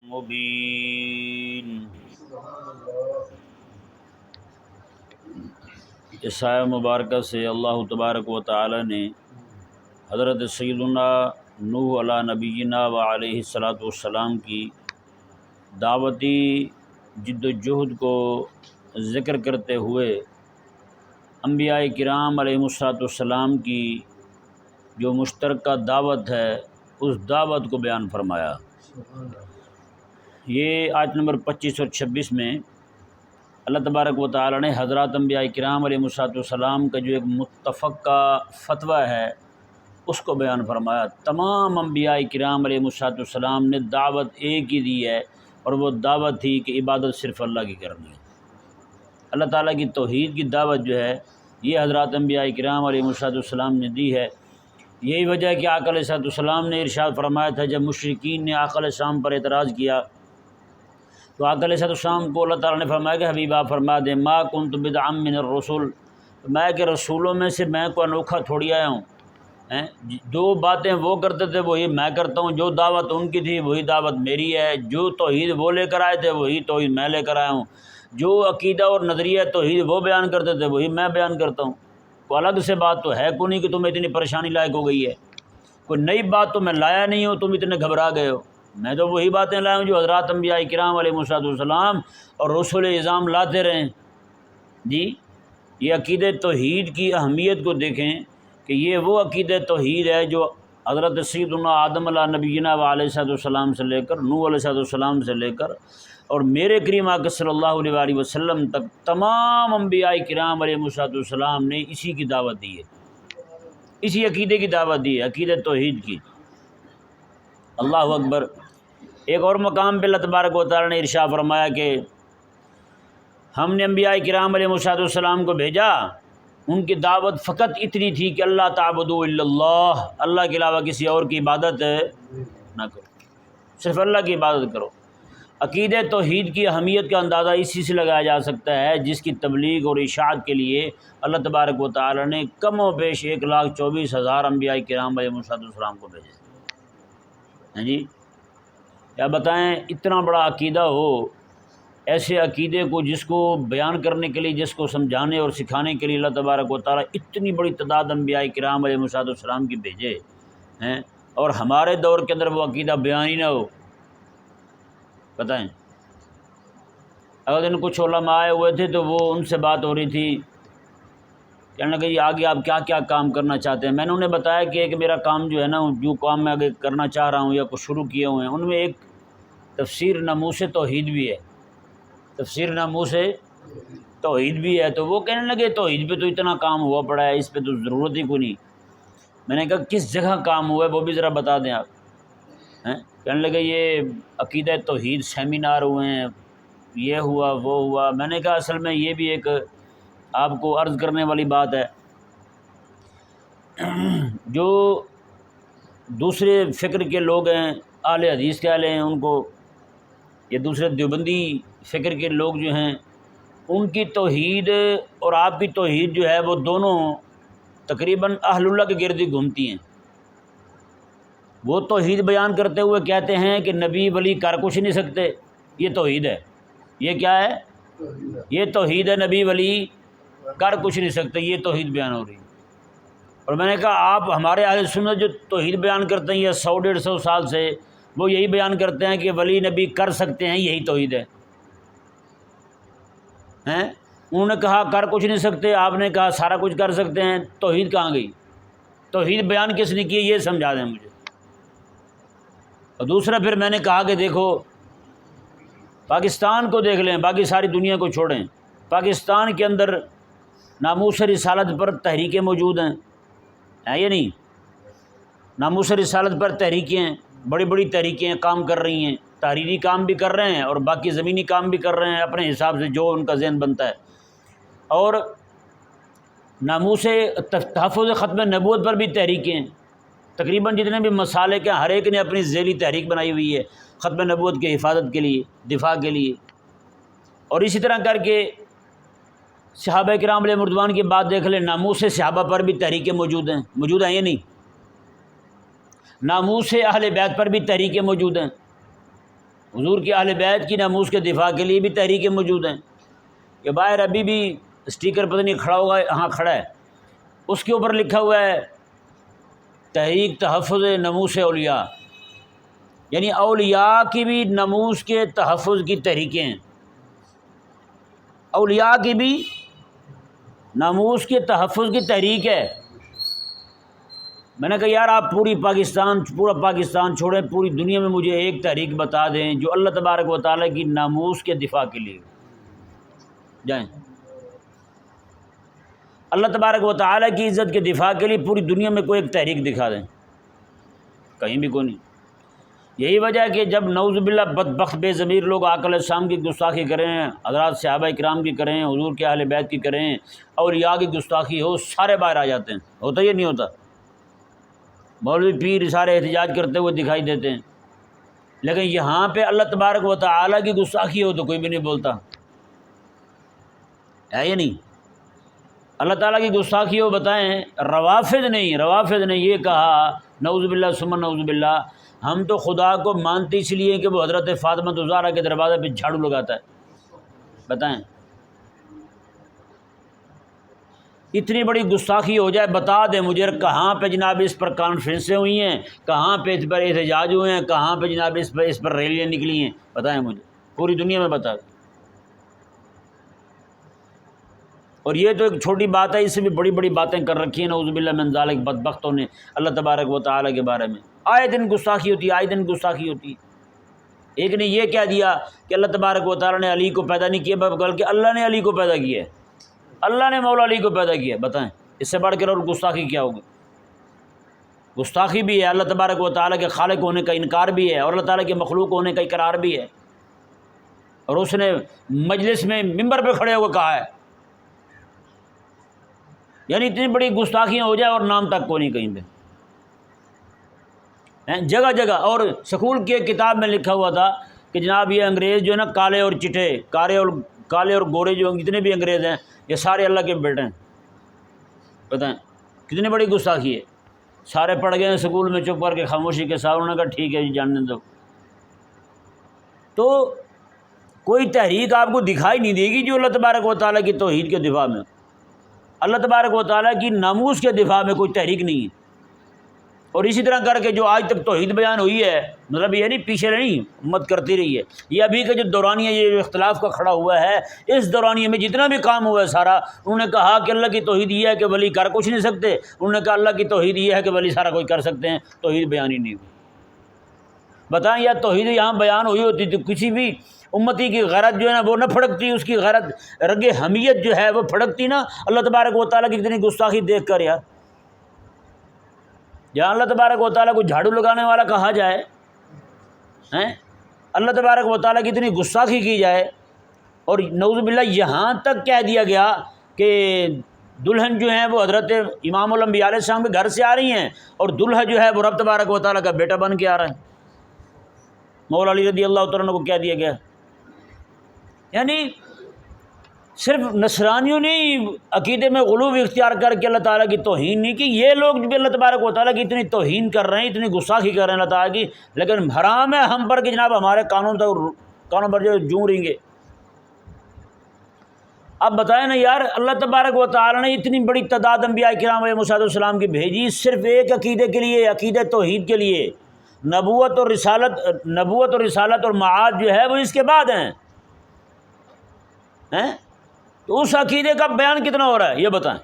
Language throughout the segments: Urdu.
مبین۔ اس آیہ مبارکہ سے اللہ تبارک و تعالی نے حضرت سیدنا نوح علیہ نبینا و علیہ الصلاۃ والسلام کی دعوتی جد و جہد کو ذکر کرتے ہوئے انبیاء کرام علیہ الصلاۃ والسلام کی جو مشترکہ دعوت ہے اس دعوت کو بیان فرمایا۔ یہ آیت نمبر 25 اور 26 میں اللہ تبارک و تعالی نے حضرات انبیاء کرام علیہ الصلاۃ والسلام کا جو ایک متفقہ فتویٰ ہے اس کو بیان فرمایا۔ تمام انبیاء کرام علیہ الصلاۃ والسلام نے دعوت ایک ہی دی ہے، اور وہ دعوت تھی کہ عبادت صرف اللہ کی کرنی ہے۔ اللہ تعالیٰ کی توحید کی دعوت جو ہے یہ حضرات انبیاء کرام علیہ الصلاۃ والسلام نے دی ہے۔ یہی وجہ ہے کہ آقا علیہ الصلاۃ والسلام نے ارشاد فرمایا تھا، جب مشرکین نے آقا علیہ السلام پر اعتراض کیا تو آقا علیہ السلام کو اللہ تعالیٰ نے فرمایا کہ حبیب آپ فرما دیں، ما کنت بدعا من الرسل، میں کہ رسولوں میں سے میں کوئی انوکھا تھوڑی آیا ہوں۔ جو باتیں وہ کرتے تھے وہی میں کرتا ہوں، جو دعوت ان کی تھی وہی دعوت میری ہے، جو توحید وہ لے کر آئے تھے وہی توحید میں لے کر آیا ہوں، جو عقیدہ اور نظریہ توحید وہ بیان کرتے تھے وہی میں بیان کرتا ہوں۔ کوئی الگ سے بات تو ہے کوئی نہیں کہ تمہیں اتنی پریشانی لائق ہو گئی ہے، کوئی نئی بات تو میں لایا نہیں ہوں، تم اتنے گھبرا گئے ہو۔ میں تو وہی باتیں لایا ہوں جو حضرات انبیاء کرام علیہ الصلوۃ والسلام اور رسول اعظام لاتے رہے۔ جی یہ عقیدہ توحید کی اہمیت کو دیکھیں کہ یہ وہ عقیدہ توحید ہے جو حضرت سیدنا آدم علیہ نبینا و علیہ السلام سے لے کر نوح علیہ السلام سے لے کر اور میرے کریم آقا صلی اللہ علیہ وآلہ وسلم تک تمام انبیاء کرام علیہ السلام نے اسی کی دعوت دی ہے، اسی عقیدے کی دعوت دی ہے، عقیدہ توحید کی۔ اللہ اکبر۔ ایک اور مقام پہ اللہ تبارک و تعالی نے ارشاد فرمایا کہ ہم نے انبیاء کرام علیہ السلام کو بھیجا، ان کی دعوت فقط اتنی تھی کہ اللہ تعبدوا الا اللہ، اللہ کے علاوہ کسی اور کی عبادت نہ کرو، صرف اللہ کی عبادت کرو۔ عقیدہ توحید کی اہمیت کا اندازہ اسی سے لگایا جا سکتا ہے جس کی تبلیغ اور اشاعت کے لیے اللہ تبارک و تعالی نے کم و بیش 1,24,000 انبیاء کرام علیہ السلام کو بھیجے۔ ہاں جی، کیا بتائیں، اتنا بڑا عقیدہ ہو، ایسے عقیدے کو جس کو بیان کرنے کے لیے، جس کو سمجھانے اور سکھانے کے لیے اللہ تبارک و تعالی اتنی بڑی تعداد انبیاء کرام علیہ السلام کی بھیجے ہیں، اور ہمارے دور کے اندر وہ عقیدہ بیان ہی نہ ہو۔ بتائیں، اگر دن کچھ علماء آئے ہوئے تھے تو وہ ان سے بات ہو رہی تھی، کہنے لگا یہ آگے آپ کیا کیا کام کرنا چاہتے ہیں۔ میں نے انہیں بتایا کہ ایک میرا کام جو ہے نا، جو کام میں آگے کرنا چاہ رہا ہوں یا کچھ شروع کیے ہوئے ہیں، ان میں ایک تفسیر ناموس توحید بھی ہے، تفسیر ناموس توحید بھی ہے۔ تو وہ کہنے لگے توحید پہ تو اتنا کام ہوا پڑا ہے، اس پہ تو ضرورت ہی کوئی نہیں۔ میں نے کہا کس جگہ کام ہوا ہے وہ بھی ذرا بتا دیں آپ۔ کہنے لگے یہ عقیدہ توحید سیمینار ہوئے ہیں، یہ ہوا وہ ہوا۔ میں نے کہا اصل میں یہ بھی ایک آپ کو عرض کرنے والی بات ہے، جو دوسرے فکر کے لوگ ہیں، اہل حدیث کے اہل ہیں، ان کو یہ دوسرے دیوبندی فکر کے لوگ جو ہیں، ان کی توحید اور آپ کی توحید جو ہے وہ دونوں تقریباً اہل اللہ کے گرد ہی گھومتی ہیں۔ وہ توحید بیان کرتے ہوئے کہتے ہیں کہ نبی ولی کر کچھ نہیں سکتے، یہ توحید ہے۔ یہ کیا ہے؟ یہ توحید ہے، نبی ولی کر کچھ نہیں سکتے، یہ توحید بیان ہو رہی ہے۔ اور میں نے کہا آپ ہمارے اہل سنت جو توحید بیان کرتے ہیں یہ 100-150 سال سے، وہ یہی بیان کرتے ہیں کہ ولی نبی کر سکتے ہیں، یہی توحید ہے۔ انہوں نے کہا کر کچھ نہیں سکتے، آپ نے کہا سارا کچھ کر سکتے ہیں، توحید کہاں گئی؟ توحید بیان کس نے کی یہ سمجھا دیں مجھے۔ اور دوسرا پھر میں نے کہا کہ دیکھو پاکستان کو دیکھ لیں، باقی ساری دنیا کو چھوڑیں، پاکستان کے اندر ناموس رسالت پر تحریکیں موجود ہیں یا نہیں؟ ناموس رسالت پر تحریکیں، بڑی بڑی تحریکیں کام کر رہی ہیں، تحریری کام بھی کر رہے ہیں اور باقی زمینی کام بھی کر رہے ہیں اپنے حساب سے جو ان کا ذہن بنتا ہے۔ اور ناموس تحفظ ختم نبوت پر بھی تحریکیں، تقریباً جتنے بھی مسالک ہیں ہر ایک نے اپنی ذیلی تحریک بنائی ہوئی ہے ختم نبوت کی حفاظت کے لیے، دفاع کے لیے۔ اور اسی طرح کر کے صحابہ کرام علیہ رضوان کی بات دیکھ لیں، ناموس صحابہ پر بھی تحریکیں موجود ہیں یا نہیں؟ ناموس اہل بیت پر بھی تحریکیں موجود ہیں۔ حضور کی اہل بیت کی ناموس کے دفاع کے لیے بھی تحریکیں موجود ہیں کہ باہر ابھی بھی اسٹیکر پتہ نہیں کھڑا ہوگا، ہاں کھڑا ہے، اس کے اوپر لکھا ہوا ہے تحریک تحفظ ناموس اولیاء، یعنی اولیاء کی بھی ناموس کے تحفظ کی تحریکیں ہیں، اولیاء کی بھی ناموس کے تحفظ کی تحریک ہے۔ میں نے کہا یار آپ پورا پاکستان چھوڑیں، پوری دنیا میں مجھے ایک تحریک بتا دیں جو اللہ تبارک و تعالیٰ کی ناموس کے دفاع کے لیے جائیں، اللہ تبارک و تعالیٰ کی عزت کے دفاع کے لیے پوری دنیا میں کوئی ایک تحریک دکھا دیں، کہیں بھی کوئی نہیں۔ یہی وجہ ہے کہ جب نعوذ باللہ بدبخت بے ضمیر لوگ آقا علیہ السلام کی گستاخی کریں، حضرات صحابہ کرام کی کریں، حضور کے اہل بیت کی کریں، اولیاء کی گستاخی ہو، سارے باہر آ جاتے ہیں۔ ہوتا یہ نہیں ہوتا؟ مولوی پیر سارے احتجاج کرتے ہوئے دکھائی دیتے ہیں، لیکن یہاں پہ اللہ تبارک و تعالیٰ کی گستاخی ہو تو کوئی بھی نہیں بولتا ہے، یہ نہیں؟ اللہ تعالیٰ کی گستاخی ہو بتائیں، روافض نے یہ کہا نعوذ باللہ ثم نعوذ باللہ، ہم تو خدا کو مانتے اس لیے کہ وہ حضرت فاطمہ الزہرا کے دروازے پہ جھاڑو لگاتا ہے۔ بتائیں اتنی بڑی گستاخی ہو جائے، بتا دیں مجھے کہاں پہ جناب اس پر کانفرنسیں ہوئی ہیں، کہاں پہ اس پر احتجاج ہوئے ہیں، کہاں پہ جناب اس پر ریلیاں نکلی ہیں، بتائیں مجھے، پوری دنیا میں بتا دیں۔ اور یہ تو ایک چھوٹی بات ہے، اس سے بھی بڑی بڑی باتیں کر رکھی ہیں نعوذ باللہ من ذالک بدبختوں نے اللہ تبارک و تعالیٰ کے بارے میں۔ آئے دن گستاخی ہوتی ہے۔ ایک نے یہ کہہ دیا کہ اللہ تبارک و تعالیٰ نے علی کو پیدا نہیں کیا، بلکہ اللہ نے علی کو پیدا کیا ہے، اللہ نے مولا علی کو پیدا کیا ہے۔ بتائیں اس سے بڑھ کر اور گستاخی کیا ہوگی؟ گستاخی بھی ہے، اللہ تبارک و تعالیٰ کے خالق ہونے کا انکار بھی ہے، اور اللہ تعالیٰ کے مخلوق ہونے کا اقرار بھی ہے، اور اس نے مجلس میں ممبر پہ کھڑے ہو کے کہا ہے۔ یعنی اتنی بڑی گستاخیاں ہو جائے اور نام تک کو نہیں کہیں پہ، جگہ جگہ۔ اور سکول کی ایک کتاب میں لکھا ہوا تھا کہ جناب یہ انگریز جو ہے نا کالے اور چٹے، کالے اور گورے جو جتنے بھی انگریز ہیں یہ سارے اللہ کے بیٹے ہیں۔ بتائیں کتنی بڑی گستاخی ہے۔ سارے پڑھ گئے ہیں سکول میں چپ کر کے خاموشی کے ساتھ، انہوں نے کہا ٹھیک ہے جی جاننے دو۔ تو کوئی تحریک آپ کو دکھائی نہیں دے گی جو اللہ تبارک و تعالیٰ کی توحید کے دفاع میں، اللہ تبارک و تعالیٰ کی ناموس کے دفاع میں کوئی تحریک نہیں ہے۔ اور اسی طرح کر کے جو آج تک توحید بیان ہوئی ہے، مطلب یہ نہیں پیچھے نہیں، امت کرتی رہی ہے۔ یہ ابھی کا جو دورانیہ یہ جو اختلاف کا کھڑا ہوا ہے، اس دورانیے میں جتنا بھی کام ہوا ہے سارا، انہوں نے کہا کہ اللہ کی توحید یہ ہے کہ ولی کر کچھ نہیں سکتے، انہوں نے کہا اللہ کی توحید یہ ہے کہ ولی سارا کوئی کر سکتے ہیں، توحید بیان ہی نہیں ہوئی۔ بتائیں یا توحید یہاں بیان ہوئی ہوتی تو کسی بھی امتی کی غیرت جو ہے نا وہ نہ پھڑکتی، اس کی غیرت رگ حمیت جو ہے وہ پھڑکتی نا اللہ تبارک و تعالیٰ کی اتنی گستاخی دیکھ کر۔ یار جہاں اللہ تبارک و تعالیٰ کو جھاڑو لگانے والا کہا جائے، اللہ تبارک و تعالیٰ کی اتنی گستاخی کی جائے، اور نعوذ باللہ یہاں تک کہہ دیا گیا کہ دلہن جو ہیں وہ حضرت امام الانبیاء علیہ السلام کے گھر سے آ رہی ہیں، اور دلہا جو ہے وہ رب تبارک و تعالیٰ کا بیٹا بن کے آ رہا ہے، مولا علی رضی اللہ تعالیٰ عنہ کو کہہ دیا گیا۔ یعنی صرف نصرانیوں نے عقیدے میں غلو اختیار کر کے اللہ تعالیٰ کی توہین نہیں کی، یہ لوگ بھی اللہ تبارک و تعالیٰ کی اتنی توہین کر رہے ہیں، اتنی گستاخی کر رہے ہیں اللہ تعالیٰ کی، لیکن حرام ہے ہم پر کہ جناب ہمارے قانون پر جو جوں رہیں گے۔ اب بتائیں نا یار، اللہ تبارک و تعالیٰ نے اتنی بڑی تعداد انبیاء کرام علیہ السلام کی بھیجی صرف ایک عقیدے کے لیے، عقیدہ توحید کے لیے۔ نبوت اور رسالت اور معاد جو ہے وہ اس کے بعد ہیں، تو اس عقیدے کا بیان کتنا ہو رہا ہے یہ بتائیں۔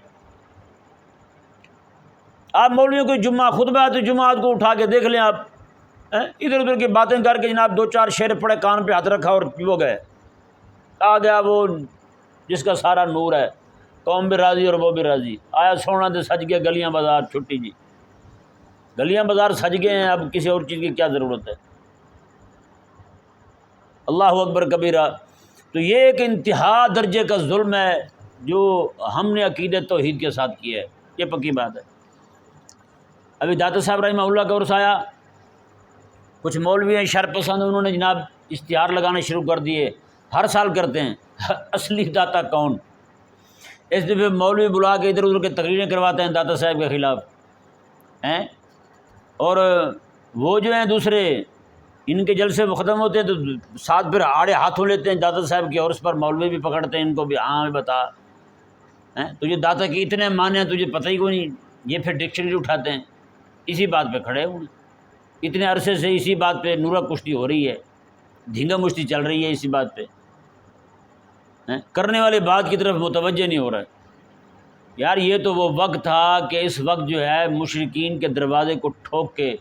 آپ مولویوں کو جمعہ خطبہ تو جمعات کو اٹھا کے دیکھ لیں، آپ ادھر ادھر کی باتیں کر کے جناب دو چار شعر پڑے، کان پہ ہاتھ رکھا اور وہ گئے، آ گیا وہ جس کا سارا نور ہے، قوم بھی راضی اور وہ بھی راضی، آیا سونا تو سج گیا گلیاں بازار، چھٹی جی گلیاں بازار سج گئے ہیں، اب کسی اور چیز کی کیا ضرورت ہے۔ اللہ اکبر کبیرہ۔ تو یہ ایک انتہا درجے کا ظلم ہے جو ہم نے عقیدہ توحید کے ساتھ کیا ہے، یہ پکی بات ہے۔ ابھی داتا صاحب رحمہ اللہ کا عرص آیا، کچھ مولوی ہیں شر پسند، انہوں نے جناب اشتہار لگانے شروع کر دیے، ہر سال کرتے ہیں، اصلی داتا کون؟ اس دفعہ مولوی بلا کے ادھر ادھر کے تقریریں کرواتے ہیں داتا صاحب کے خلاف، اور وہ جو ہیں دوسرے ان کے جلسے ختم ہوتے ہیں تو ساتھ پھر آڑے ہاتھوں لیتے ہیں داتا صاحب کی، اور اس پر مولوی بھی پکڑتے ہیں ان کو بھی، ہاں بتا تجھے داتا کی اتنے معنی ہیں تجھے پتہ ہی کوئی نہیں، یہ پھر ڈکشنری اٹھاتے ہیں، اسی بات پہ کھڑے ہوئے اتنے عرصے سے، اسی بات پہ نورہ کشتی ہو رہی ہے، دھینگا مشتی چل رہی ہے اسی بات پہ، کرنے والے بات کی طرف متوجہ نہیں ہو رہا ہے۔ یار یہ تو وہ وقت تھا کہ اس وقت جو ہے مشرکین کے دروازے کو ٹھوک کے،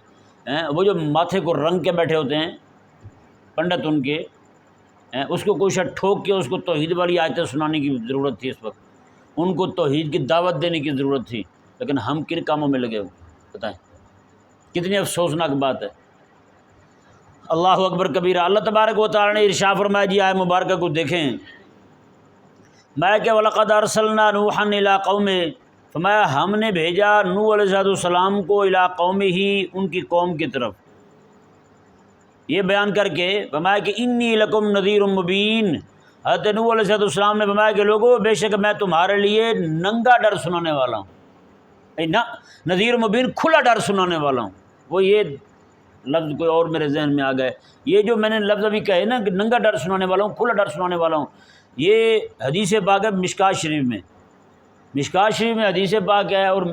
وہ جو ماتھے کو رنگ کے بیٹھے ہوتے ہیں پنڈت ان کے، اس کو کوئی شاید ٹھوک کے اس کو توحید والی آیتیں سنانے کی ضرورت تھی، اس وقت ان کو توحید کی دعوت دینے کی ضرورت تھی، لیکن ہم کن کاموں میں لگے ہوئے بتائیں، کتنی افسوسناک بات ہے۔ اللہ اکبر کبیرہ۔ اللہ تبارک و تعالی نے ارشاد فرمایا، جی آئے مبارکہ کو دیکھیں، میں کہ وَلَقَدْ أَرْسَلْنَا نُوحًا إِلَىٰ قَوْمِهِ، فرمایا ہم نے بھیجا نوح علیہ السلام کو اِلیٰ قومہ، ان کی قوم کی طرف، یہ بیان کر کے فرمایا کہ انی لکم نذیر مبین۔ حضرت نوح علیہ السلام نے فرمایا کہ لوگوں بے شک میں تمہارے لیے ننگا ڈر سنانے والا ہوں، نذیر مبین کھلا ڈر سنانے والا ہوں۔ وہ یہ لفظ کوئی اور میرے ذہن میں آ گئے، یہ جو میں نے لفظ ابھی کہے نا کہ ننگا ڈر سنانے والا ہوں، کھلا ڈر سنانے والا ہوں، یہ حدیث پاک ہے مشکوٰۃ شریف میں، مشکوٰۃ شریف میں حدیث پاک ہے، اور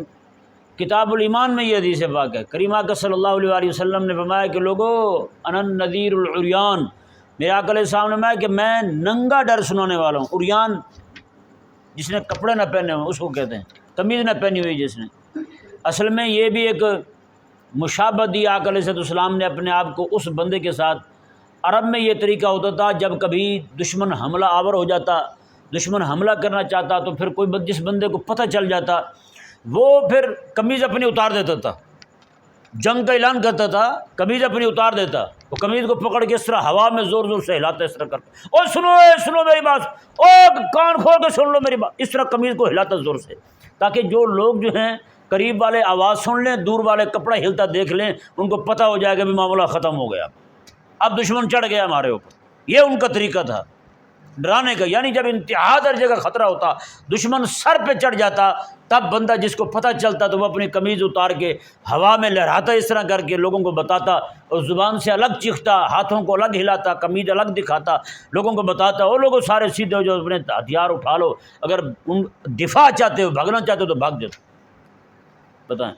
کتاب الایمان میں یہ حدیث پاک ہے۔ کریم آقا صلی اللہ علیہ وسلم نے فرمایا کہ لوگوں انا النذیر العریان، میرے آقا علیہ السلام نے فرمایا کہ میں ننگا ڈر سنانے والا ہوں۔ عریان جس نے کپڑے نہ پہنے ہوں اس کو کہتے ہیں، قمیض نہ پہنی ہوئی جس نے۔ اصل میں یہ بھی ایک مشابہت دی آقا علیہ السلام نے اپنے آپ کو اس بندے کے ساتھ۔ عرب میں یہ طریقہ ہوتا تھا، جب کبھی دشمن حملہ آور ہو جاتا، دشمن حملہ کرنا چاہتا تو پھر کوئی جس بندے کو پتہ چل جاتا وہ پھر قمیض اپنی اتار دیتا تھا، جنگ کا اعلان کرتا تھا قمیض اپنی اتار دیتا، وہ قمیض کو پکڑ کے اس طرح ہوا میں زور زور سے ہلاتا، اس طرح کرتا، او سنو میری بات، او کان کھول کے سن لو میری بات، اس طرح قمیض کو ہلاتا زور سے، تاکہ جو لوگ جو ہیں قریب والے آواز سن لیں، دور والے کپڑا ہلتا دیکھ لیں، ان کو پتہ ہو جائے گا بھی معاملہ ختم ہو گیا، اب دشمن چڑھ گیا ہمارے اوپر۔ یہ ان کا طریقہ تھا ڈرانے کا، یعنی جب انتہا درجے کا خطرہ ہوتا، دشمن سر پہ چڑھ جاتا، تب بندہ جس کو پتہ چلتا تو وہ اپنی قمیض اتار کے ہوا میں لہراتا، اس طرح کر کے لوگوں کو بتاتا، اور زبان سے الگ چیختا، ہاتھوں کو الگ ہلاتا، قمیض الگ دکھاتا، لوگوں کو بتاتا، اور لوگوں سارے سیدھے ہو جو اپنے ہتھیار اٹھا لو، اگر ان دفاع چاہتے ہو بھاگنا چاہتے ہو تو بھاگ جاتے۔ بتائیں،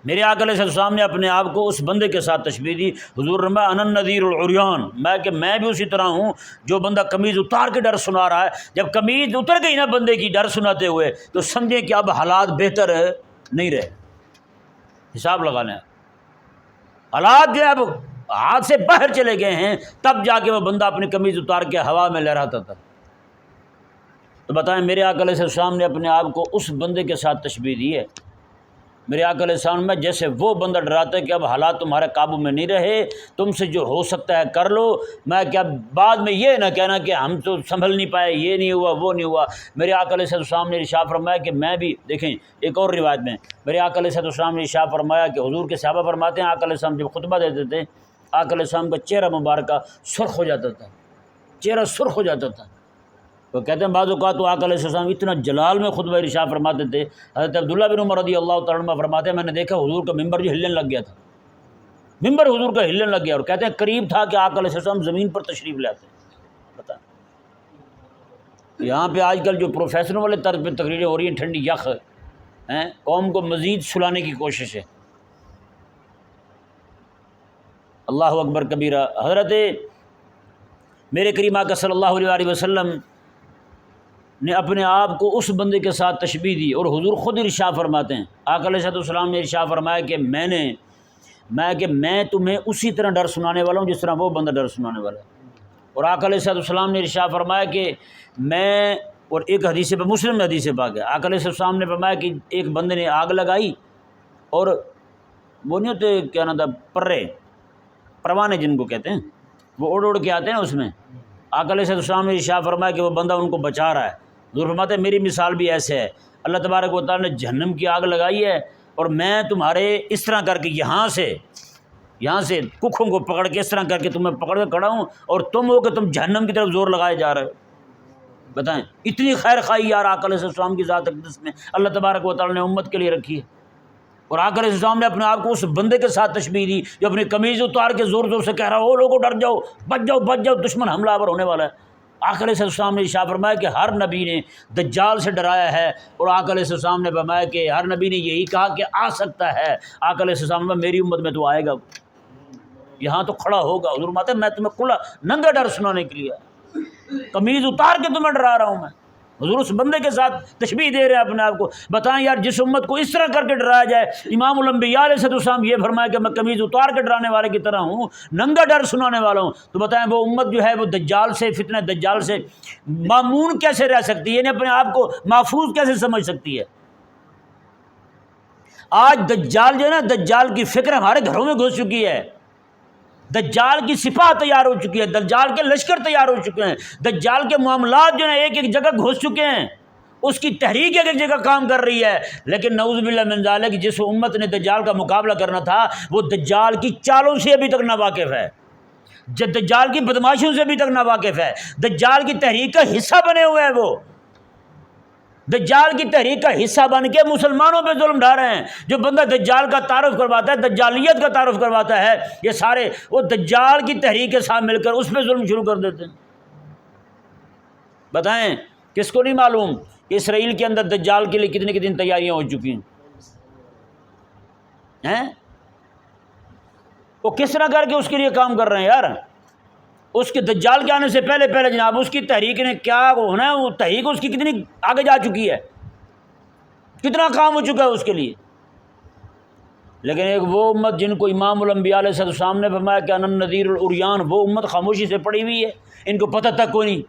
میرے آقا علیہ السلام نے اپنے آپ کو اس بندے کے ساتھ تشبیہ دی، حضور رما انا النذیر العریان، میں بھی اسی طرح ہوں جو بندہ قمیض اتار کے ڈر سنا رہا ہے۔ جب قمیض اتر گئی نا بندے کی ڈر سناتے ہوئے، تو سمجھیں کہ اب حالات بہتر نہیں رہے، حساب لگانا ہے، حالات جو اب ہاتھ سے باہر چلے گئے ہیں، تب جا کے وہ بندہ اپنی قمیض اتار کے ہوا میں لہراتا تھا۔ تو بتائیں، میرے آقا علیہ السلام نے اپنے آپ کو اس بندے کے ساتھ تشبیہ دی ہے۔ میرے آقا علیہ السلام میں جیسے وہ بندہ ڈراتا ہے کہ اب حالات تمہارے قابو میں نہیں رہے، تم سے جو ہو سکتا ہے کر لو، میں کیا بعد میں یہ نہ کہنا کہ ہم تو سنبھل نہیں پائے، یہ نہیں ہوا وہ نہیں ہوا۔ میرے آقا علیہ السلام نے ارشاد فرمایا کہ میں بھی، دیکھیں ایک اور روایت میں میرے آقا علیہ السلام نے ارشاد فرمایا کہ حضور کے صحابہ فرماتے ہیں آقا علیہ السلام جب خطبہ دیتے تھے، آقا علیہ السلام کا چہرہ مبارکہ سرخ ہو جاتا تھا، چہرہ سرخ ہو جاتا تھا۔ تو کہتے ہیں بعض اوقات تو آقا علیہ السلام اتنا جلال میں خطبہ ارشاد فرماتے تھے، حضرت عبداللہ بن عمر رضی اللہ تعالیٰ عنہ فرماتے ہیں میں نے دیکھا حضور کا ممبر جو ہلنے لگ گیا تھا، ممبر حضور کا ہلنے لگ گیا، اور کہتے ہیں قریب تھا کہ آقا علیہ السلام زمین پر تشریف لے آتے۔ بتا یہاں پہ آج کل جو پروفیسروں والے طرز پہ تقریریں ہو رہی ہیں، ٹھنڈی یخ ہیں، قوم کو مزید سلانے کی کوشش ہے۔ اللہ اکبر کبیرہ۔ حضرت میرے کریم آقا صلی اللہ علیہ وسلم نے اپنے آپ کو اس بندے کے ساتھ تشبیہ دی، اور حضور خود ارشاد فرماتے ہیں، آقا علیہ السلام نے ارشاد فرمایا کہ میں تمہیں اسی طرح ڈر سنانے والا ہوں جس طرح وہ بندہ ڈر سنانے والا ہے۔ اور آقا علیہ السلام نے ارشاد فرمایا کہ میں، اور ایک حدیث پہ مسلم میں حدیث پاک ہے، آقا علیہ السلام نے فرمایا کہ ایک بندے نے آگ لگائی، اور وہ نہیں ہوتے کیا نام تھا، پروانے جن کو کہتے ہیں، وہ اڑ کے آتے ہیں اس میں، آقا علیہ السلام نے ارشاد فرمایا کہ وہ بندہ ان کو بچا رہا ہے۔ حضور فرماتے ہیں میری مثال بھی ایسے ہے، اللہ تبارک و تعالیٰ نے جہنم کی آگ لگائی ہے، اور میں تمہارے اس طرح کر کے یہاں سے ککھوں کو پکڑ کے اس طرح کر کے تمہیں پکڑ کے کھڑا ہوں، اور تم ہو کہ تم جہنم کی طرف زور لگائے جا رہے ہو۔ بتائیں، اتنی خیر خواہی یار آقا علیہ السلام کی ذات اقدس میں اللہ تبارک و تعالیٰ نے امت کے لیے رکھی ہے، اور آقا علیہ السلام نے اپنے آپ کو اس بندے کے ساتھ تشبیہ دی جو اپنی قمیض اتار کے زور زور سے کہہ رہا ہو لوگوں ڈر جاؤ، بچ جاؤ بچ جاؤ، دشمن حملہ آور ہونے والا ہے۔ آقا علیہ السلام نے ارشاد فرمایا کہ ہر نبی نے دجال سے ڈرایا ہے، اور آقا علیہ السلام نے فرمایا کہ ہر نبی نے یہی کہا کہ آ سکتا ہے۔ آقا علیہ السلام نے میری امت میں تو آئے گا، یہاں تو کھڑا ہوگا۔ حضور فرماتے ہیں میں تمہیں کھلا ننگا ڈر سنانے کے لیے قمیض اتار کے تمہیں ڈرا رہا ہوں میں۔ حضور اس بندے کے ساتھ تشبیہ دے رہے ہیں اپنے آپ کو۔ بتائیں یار، جس امت کو اس طرح کر کے ڈرایا جائے، امام الانبیاء علیہ السلام یہ فرمایا کہ میں قمیض اتار کے ڈرانے والے کی طرح ہوں، ننگا ڈر سنانے والا ہوں، تو بتائیں وہ امت جو ہے وہ دجال سے، فتنہ دجال سے مامون کیسے رہ سکتی ہے، یعنی اپنے آپ کو محفوظ کیسے سمجھ سکتی ہے؟ آج دجال جو ہے نا، دجال کی فکر ہمارے گھروں میں گھس چکی ہے، دجال کی سپاہ تیار ہو چکی ہے، دجال کے لشکر تیار ہو چکے ہیں، دجال کے معاملات جو ہیں ایک ایک جگہ گھس چکے ہیں، اس کی تحریک ایک ایک جگہ کام کر رہی ہے۔ لیکن نعوذ باللہ من ذالک، جس امت نے دجال کا مقابلہ کرنا تھا وہ دجال کی چالوں سے ابھی تک ناواقف ہے، دجال کی بدماشیوں سے ابھی تک ناواقف ہے، دجال کی تحریک کا حصہ بنے ہوئے ہیں، وہ دجال کی تحریک کا حصہ بن کے مسلمانوں پہ ظلم ڈھا رہے ہیں۔ جو بندہ دجال کا تعارف کرواتا ہے، دجالیت کا تعارف کرواتا ہے، یہ سارے وہ دجال کی تحریک کے ساتھ مل کر اس پہ ظلم شروع کر دیتے ہیں۔ بتائیں کس کو نہیں معلوم کہ اسرائیل کے اندر دجال کے لیے کتنی کتنی تیاریاں ہو چکی ہیں؟ وہ کس طرح کر کے اس کے لیے کام کر رہے ہیں یار؟ اس کے دجال کے آنے سے پہلے پہلے جناب اس کی تحریک نے کیا ہونا ہے، وہ تحریک اس کی کتنی آگے جا چکی ہے، کتنا کام ہو چکا ہے اس کے لیے۔ لیکن ایک وہ امت جن کو امام الانبیاء علیہ السلام نے فرمایا کہ انا النذیر العریان، وہ امت خاموشی سے پڑی ہوئی ہے، ان کو پتہ تک کوئی نہیں۔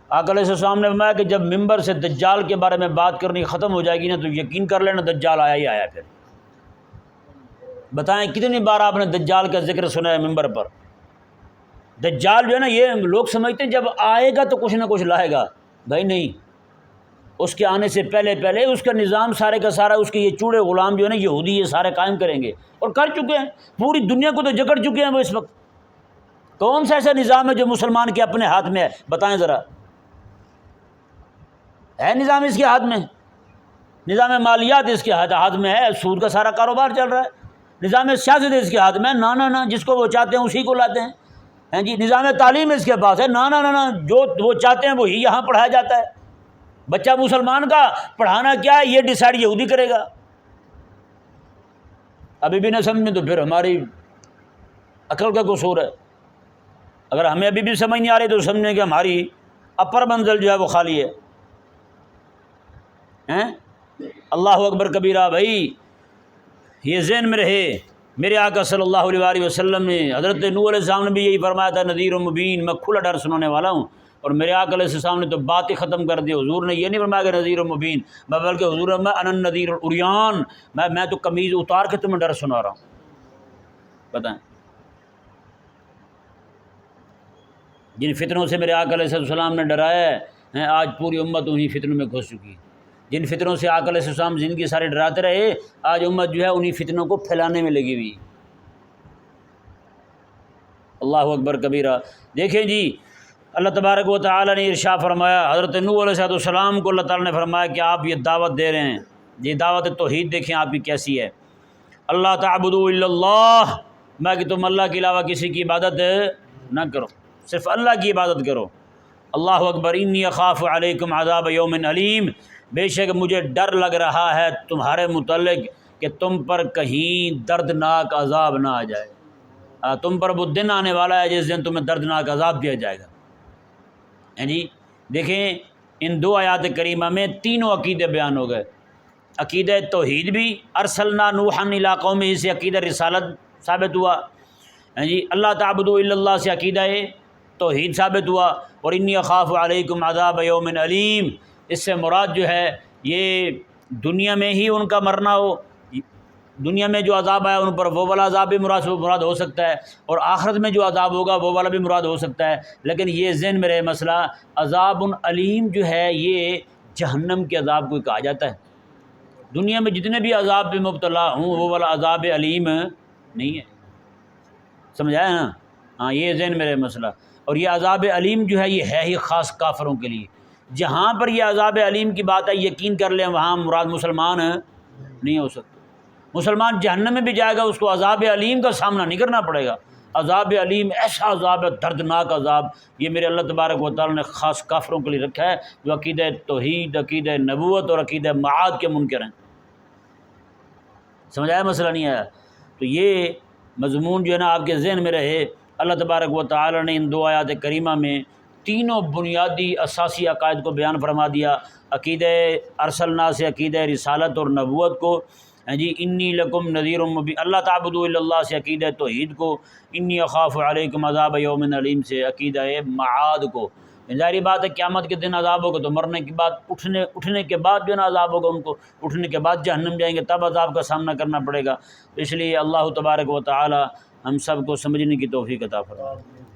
آقا علیہ السلام نے فرمایا کہ جب ممبر سے دجال کے بارے میں بات کرنی ختم ہو جائے گی نا تو یقین کر لینا دجال آیا ہی آیا۔ پھر بتائیں کتنی بار آپ نے دجال کا ذکر سنا ہے ممبر پر؟ دجال جو ہے نا، یہ لوگ سمجھتے ہیں جب آئے گا تو کچھ نہ کچھ لائے گا، بھائی نہیں، اس کے آنے سے پہلے پہلے اس کا نظام سارے کا سارا، اس کے یہ چوڑے غلام جو ہے نا یہودی، یہ سارے قائم کریں گے، اور کر چکے ہیں، پوری دنیا کو تو جکڑ چکے ہیں وہ اس وقت۔ کون سا ایسا نظام ہے جو مسلمان کے اپنے ہاتھ میں ہے؟ بتائیں ذرا، ہے نظام اس کے ہاتھ میں؟ نظام مالیات اس کے ہاتھ میں ہے، سود کا سارا کاروبار چل رہا ہے۔ نظام سیاست اس کے ہاتھ میں ہے، نہ جس کو وہ چاہتے ہیں اسی کو لاتے ہیں، ہیں جی۔ نظام تعلیم اس کے پاس ہے، نہ جو وہ چاہتے ہیں وہی یہاں پڑھایا جاتا ہے۔ بچہ مسلمان کا پڑھانا کیا ہے یہ ڈیسائیڈ یہودی کرے گا۔ ابھی بھی نہ سمجھیں تو پھر ہماری عقل کا قصور ہے۔ اگر ہمیں ابھی بھی سمجھ نہیں آ رہی تو سمجھیں کہ ہماری اپر منزل جو ہے وہ خالی ہے۔ اللہ اکبر کبیرہ، بھائی یہ ذہن میں رہے، میرے آقا صلی اللہ علیہ وآلہ وسلم نے، حضرت نوح علیہ السلام نے بھی یہی فرمایا تھا، نذیر و مبین، میں کھلا ڈر سنانے والا ہوں۔ اور میرے آقا علیہ السلام نے تو بات ہی ختم کر دی، حضور نے یہ نہیں فرمایا کہ نذیر و مبین، بلکہ حضور میں انا النذیر العریان، میں تو قمیض اتار کے تمہیں ڈر سنا رہا ہوں۔ بتائیں جن فتنوں سے میرے آقا علیہ السلام نے ڈرایا ہے، آج پوری امت انہی فتنوں میں گھس چکی ہے۔ جن فتنوں سے آقا علیہ السلام زندگی سارے ڈراتے رہے، آج امت جو ہے انہی فتنوں کو پھیلانے میں لگی ہوئی۔ اللہ اکبر کبیرہ۔ دیکھیں جی، اللہ تبارک و تعالی نے ارشاد فرمایا، حضرت نوح علیہ السلام کو اللہ تعالی نے فرمایا کہ آپ یہ دعوت دے رہے ہیں، یہ دعوت توحید دیکھیں آپ کی کیسی ہے۔ اللہ تعبدوا الا اللہ، میں کہ تم اللہ کے علاوہ کسی کی عبادت نہ کرو، صرف اللہ کی عبادت کرو۔ اللہ اکبر۔ انی اخاف علیکم عذاب یوم علیم، بے شک مجھے ڈر لگ رہا ہے تمہارے متعلق کہ تم پر کہیں دردناک عذاب نہ آ جائے۔ تم پر وہ دن آنے والا ہے جس دن تمہیں دردناک عذاب دیا جائے گا۔ جی دیکھیں، ان دو آیات کریمہ میں تینوں عقیدے بیان ہو گئے۔ عقیدہ توحید بھی، ارسلنا نوحا الی قومہ سے عقیدہ رسالت ثابت ہوا، جی اللہ تعبدوا الا اللہ سے عقیدہ توحید ثابت ہوا، اور انی اخاف علیکم عذاب یوم علیم، اس سے مراد جو ہے یہ دنیا میں ہی ان کا مرنا ہو، دنیا میں جو عذاب آیا ان پر وہ والا عذاب بھی مراد ہو سکتا ہے، اور آخرت میں جو عذاب ہوگا وہ والا بھی مراد ہو سکتا ہے۔ لیکن یہ ذہن میں رہے مسئلہ، عذاب علیم جو ہے یہ جہنم کے عذاب کو کہا جاتا ہے۔ دنیا میں جتنے بھی عذاب پہ مبتلا ہوں وہ والا عذاب علیم نہیں ہے، سمجھایا نا؟ ہاں، یہ ذہن میں رہے مسئلہ۔ اور یہ عذاب علیم جو ہے یہ ہے ہی خاص کافروں کے لیے۔ جہاں پر یہ عذاب علیم کی بات ہے یقین کر لیں وہاں مراد مسلمان نہیں ہو سکتے۔ مسلمان جہنم میں بھی جائے گا، اس کو عذاب علیم کا سامنا نہیں کرنا پڑے گا۔ عذاب علیم ایسا عذاب ہے، دردناک عذاب، یہ میرے اللہ تبارک و تعالیٰ نے خاص کافروں کے لیے رکھا ہے جو عقیدہ توحید، عقیدہ نبوت اور عقیدہ معاد کے منکر ہیں۔ سمجھ آیا مسئلہ نہیں آیا؟ تو یہ مضمون جو ہے نا آپ کے ذہن میں رہے۔ اللہ تبارک و تعالیٰ نے ان دو آیات کریمہ میں تینوں بنیادی اساسی عقائد کو بیان فرما دیا، عقیدہ ارسلنا سے عقیدہ رسالت اور نبوت کو، جی انی لکم نذیر مبین، اللہ تعبدوا الا اللہ سے عقیدہ توحید کو، انی اخاف علیکم عذاب یوم علیم سے عقیدہ معاد کو۔ ظاہری بات ہے قیامت کے دن عذاب ہوگا تو مرنے کے بعد اٹھنے کے بعد جو ہے نا عذاب ہوگا، ان کو اٹھنے کے بعد جہنم جائیں گے، تب عذاب کا سامنا کرنا پڑے گا۔ تو اس لیے اللہ تبارک و تعالی ہم سب کو سمجھنے کی توفیق عطا فرمائے۔